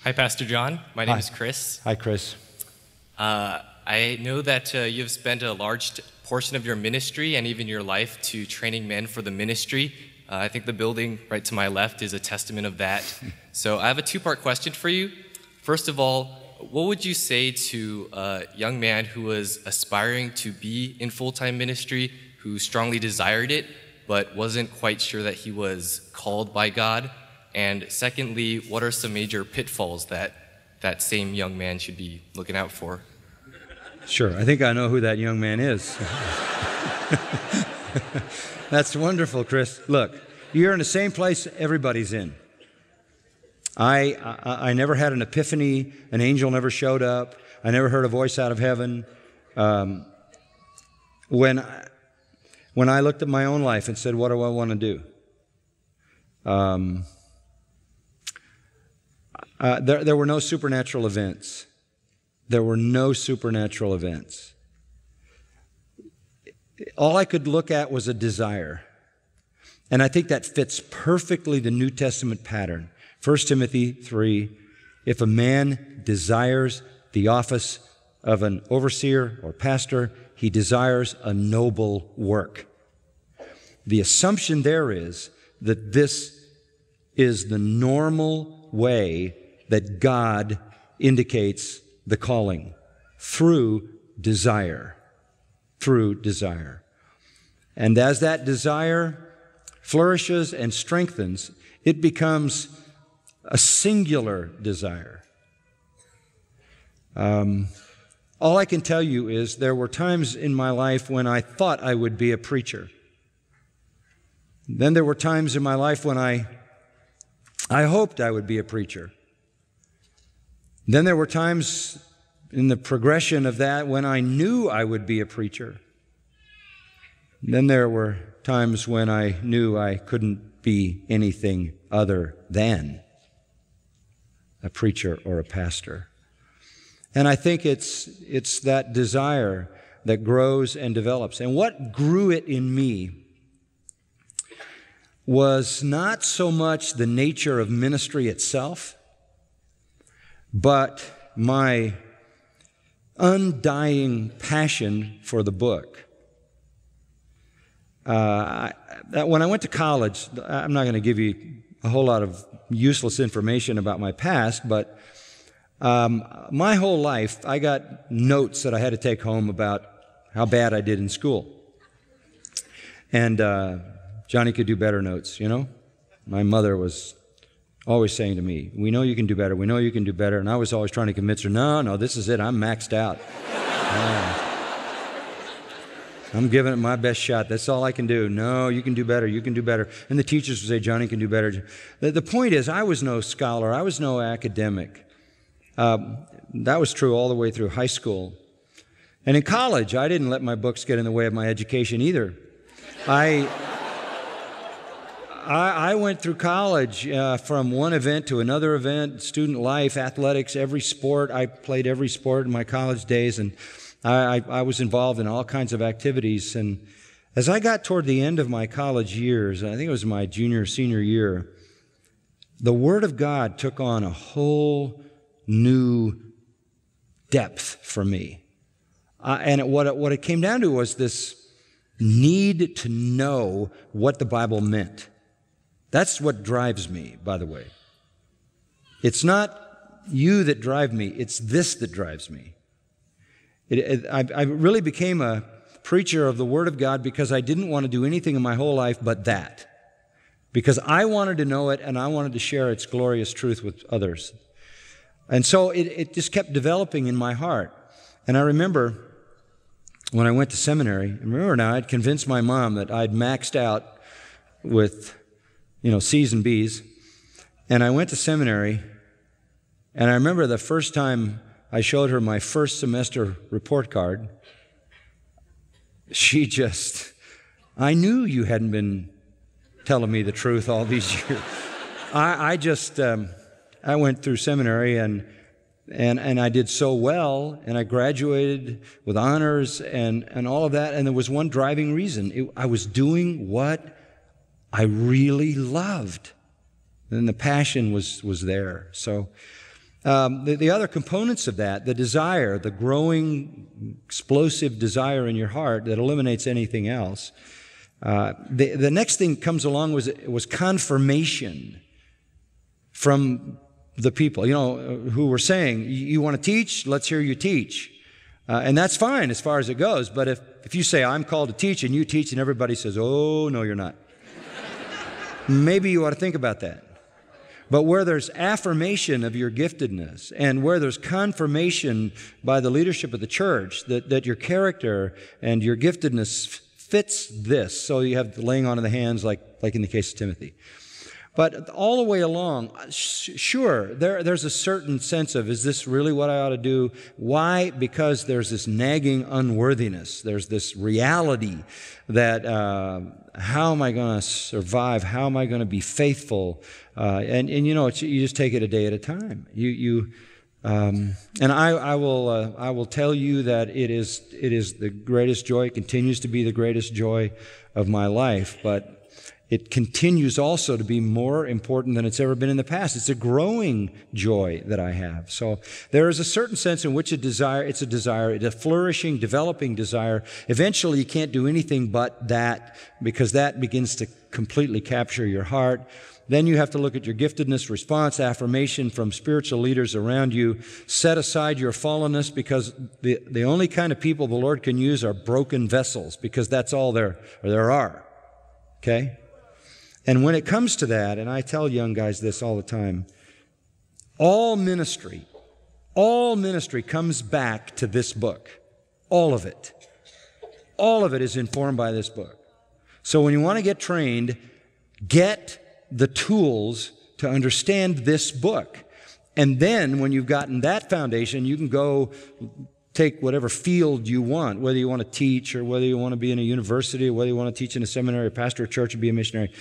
Hi, Pastor John. My name Hi. is Chris. Hi, Chris. I know that you've spent a large portion of your ministry and even your life to training men for the ministry. I think the building right to my left is a testament of that. So I have a two-part question for you. First of all, what would you say to a young man who was aspiring to be in full-time ministry, who strongly desired it, but wasn't quite sure that he was called by God? And secondly, what are some major pitfalls that that same young man should be looking out for? Sure. I think I know who that young man is. That's wonderful, Chris. Look, you're in the same place everybody's in. I never had an epiphany. An angel never showed up. I never heard a voice out of heaven. When I looked at my own life and said, what do I want to do? There were no supernatural events. There were no supernatural events. All I could look at was a desire. And I think that fits perfectly the New Testament pattern. 1 Timothy 3, if a man desires the office of an overseer or pastor, he desires a noble work. The assumption there is that this is the normal way that God indicates the calling, through desire. Through desire. And as that desire flourishes and strengthens, it becomes a singular desire. All I can tell you is there were times in my life when I thought I would be a preacher. Then there were times in my life when I hoped I would be a preacher. Then there were times in the progression of that when I knew I would be a preacher. Then there were times when I knew I couldn't be anything other than a preacher or a pastor. And I think it's that desire that grows and develops. And what grew it in me was not so much the nature of ministry itself, but my undying passion for the book. When I went to college, I'm not going to give you a whole lot of useless information about my past, but my whole life I got notes that I had to take home about how bad I did in school. And Johnny could do better notes, you know? My mother was always saying to me, we know you can do better, we know you can do better. And I was always trying to convince her, no, this is it, I'm maxed out. I'm giving it my best shot, that's all I can do. No, you can do better, you can do better. And the teachers would say, Johnny can do better. The point is, I was no scholar, I was no academic. That was true all the way through high school. And in college, I didn't let my books get in the way of my education either. I went through college from one event to another event, student life, athletics, every sport. I played every sport in my college days, and I was involved in all kinds of activities. And as I got toward the end of my college years, I think it was my junior, senior year, the Word of God took on a whole new depth for me. And what it came down to was this need to know what the Bible meant. That's what drives me, by the way. It's not you that drive me, it's this that drives me. I really became a preacher of the Word of God because I didn't want to do anything in my whole life but that. Because I wanted to know it and I wanted to share its glorious truth with others. And so it just kept developing in my heart. And I remember when I went to seminary, I'd convinced my mom that I'd maxed out with C's and B's. And I went to seminary, and I remember the first time I showed her my first semester report card, I knew you hadn't been telling me the truth all these years. I went through seminary, and I did so well, and I graduated with honors and all of that, and there was one driving reason. I was doing what I really loved. And the passion was there. So The other components of that, the desire, the growing, explosive desire in your heart that eliminates anything else. The next thing comes along was confirmation from the people, who were saying, you want to teach? Let's hear you teach. And that's fine as far as it goes. But if you say, I'm called to teach, and you teach, and everybody says, oh, no, you're not. Maybe you ought to think about that. But where there's affirmation of your giftedness and where there's confirmation by the leadership of the church that your character and your giftedness fits this, so you have the laying on of the hands like in the case of Timothy. But all the way along, sure, there's a certain sense of, is this really what I ought to do? Why? Because there's this nagging unworthiness. There's this reality that how am I going to survive? How am I going to be faithful? And you just take it a day at a time. And I will tell you that it is the greatest joy. It continues to be the greatest joy of my life, but it continues also to be more important than it's ever been in the past. It's a growing joy that I have. So there is a certain sense in which it's a flourishing, developing desire. Eventually, you can't do anything but that, because that begins to completely capture your heart. Then you have to look at your giftedness, response, affirmation from spiritual leaders around you. Set aside your fallenness, because the only kind of people the Lord can use are broken vessels, because that's all there are. Okay? And when it comes to that, and I tell young guys this all the time, all ministry comes back to this book. All of it. All of it is informed by this book. So when you want to get trained, get the tools to understand this book. And then when you've gotten that foundation, you can go take whatever field you want, whether you want to teach or whether you want to be in a university or whether you want to teach in a seminary, pastor a church, or be a missionary.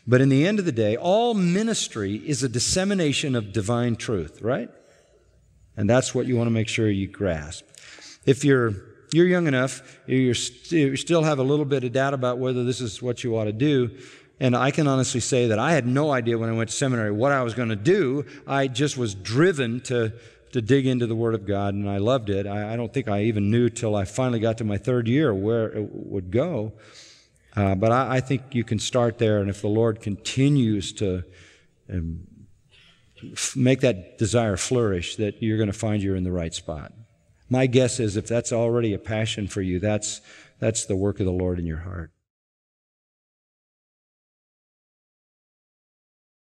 But in the end of the day, all ministry is a dissemination of divine truth, right? And that's what you want to make sure you grasp. If you're young enough, you still have a little bit of doubt about whether this is what you ought to do. And I can honestly say that I had no idea when I went to seminary what I was going to do. I just was driven to dig into the Word of God, and I loved it. I don't think I even knew till I finally got to my third year where it would go. But I think you can start there, and if the Lord continues to make that desire flourish, that you're going to find you're in the right spot. My guess is if that's already a passion for you, that's the work of the Lord in your heart.